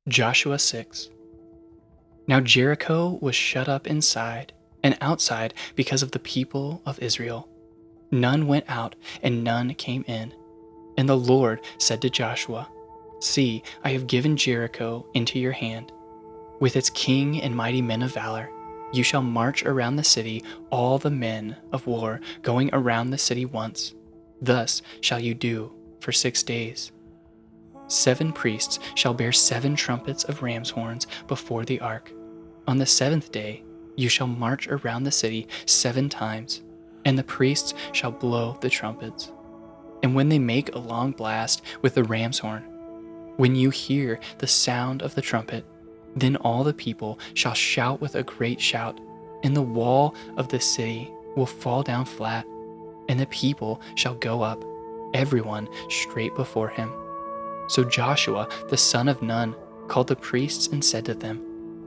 Joshua 6. Now Jericho was shut up inside and outside because of the people of Israel. None went out and none came in. And the Lord said to Joshua, See, I have given Jericho into your hand. With its king and mighty men of valor, you shall march around the city, all the men of war going around the city once. Thus shall you do for 6 days. 7 priests shall bear 7 trumpets of ram's horns before the ark. On the 7th day you shall march around the city 7 times, and the priests shall blow the trumpets. And when they make a long blast with the ram's horn, when you hear the sound of the trumpet, then all the people shall shout with a great shout, and the wall of the city will fall down flat, and the people shall go up, everyone straight before him. So Joshua the son of Nun called the priests and said to them,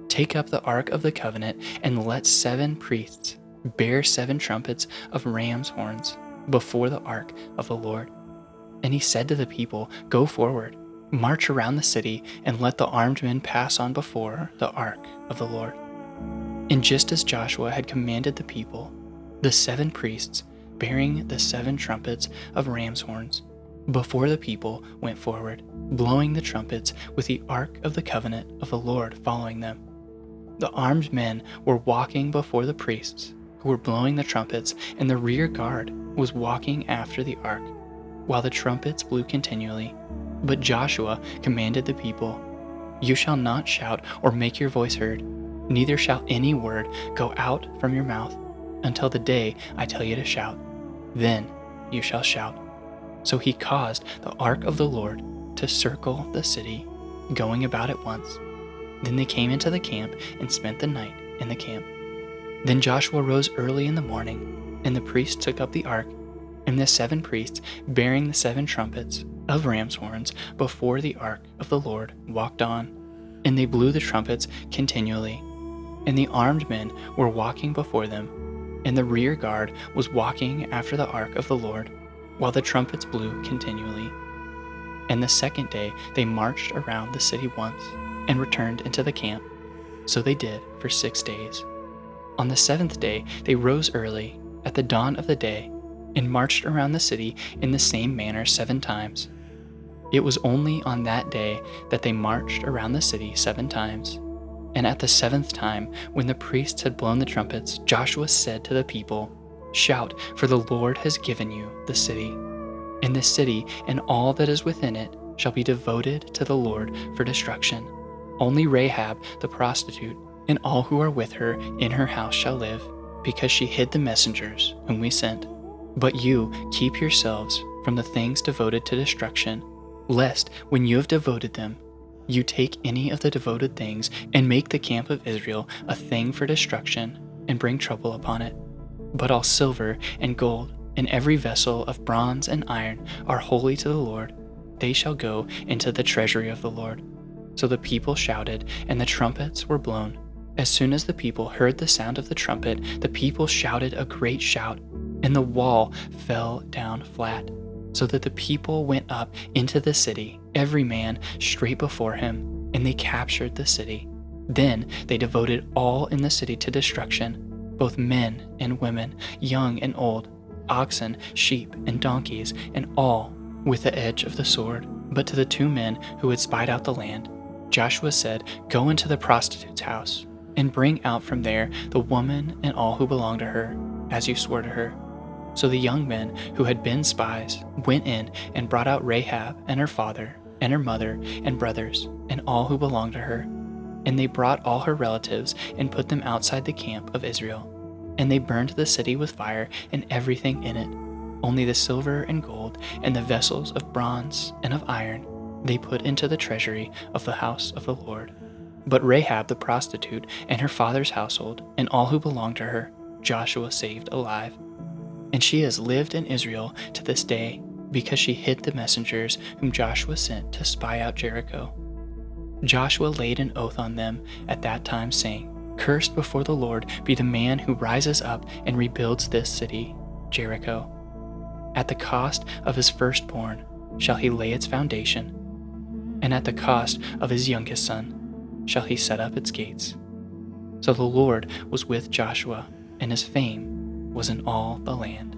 Take up the ark of the covenant, and let 7 priests bear 7 trumpets of ram's horns before the ark of the Lord. And he said to the people, Go forward, march around the city, and let the armed men pass on before the ark of the Lord. And just as Joshua had commanded the people, the 7 priests, bearing the 7 trumpets of ram's horns, before the people went forward, blowing the trumpets with the ark of the covenant of the Lord following them. The armed men were walking before the priests, who were blowing the trumpets, and the rear guard was walking after the ark, while the trumpets blew continually. But Joshua commanded the people, You shall not shout or make your voice heard, neither shall any word go out from your mouth, until the day I tell you to shout. Then you shall shout. So he caused the ark of the Lord to circle the city, going about it once. Then they came into the camp and spent the night in the camp. Then Joshua rose early in the morning, and the priests took up the ark, and the 7 priests, bearing the 7 trumpets of ram's horns before the ark of the Lord, walked on, and they blew the trumpets continually. And the armed men were walking before them, and the rear guard was walking after the ark of the Lord, while the trumpets blew continually. And the 2nd day they marched around the city once, and returned into the camp. So they did for 6 days. On the 7th day they rose early, at the dawn of the day, and marched around the city in the same manner 7 times. It was only on that day that they marched around the city 7 times. And at the 7th time, when the priests had blown the trumpets, Joshua said to the people, Shout, for the Lord has given you the city. And the city and all that is within it shall be devoted to the Lord for destruction. Only Rahab the prostitute and all who are with her in her house shall live, because she hid the messengers whom we sent. But you keep yourselves from the things devoted to destruction, lest when you have devoted them, you take any of the devoted things and make the camp of Israel a thing for destruction and bring trouble upon it. But all silver and gold and every vessel of bronze and iron are holy to the Lord. They shall go into the treasury of the Lord. So the people shouted, and the trumpets were blown. As soon as the people heard the sound of the trumpet, the people shouted a great shout, and the wall fell down flat, so that the people went up into the city, every man straight before him, and they captured the city. Then they devoted all in the city to destruction, both men and women, young and old, oxen, sheep, and donkeys, and all with the edge of the sword. But to the 2 men who had spied out the land, Joshua said, Go into the prostitute's house, and bring out from there the woman and all who belong to her, as you swore to her. So the young men who had been spies went in and brought out Rahab and her father and her mother and brothers and all who belonged to her. And they brought all her relatives and put them outside the camp of Israel. And they burned the city with fire and everything in it. Only the silver and gold and the vessels of bronze and of iron they put into the treasury of the house of the Lord. But Rahab the prostitute and her father's household and all who belonged to her, Joshua saved alive. And she has lived in Israel to this day, because she hid the messengers whom Joshua sent to spy out Jericho. Joshua laid an oath on them at that time, saying, Cursed before the Lord be the man who rises up and rebuilds this city, Jericho. At the cost of his firstborn shall he lay its foundation. and at the cost of his youngest son shall he set up its gates. So the Lord was with Joshua, and his fame was in all the land.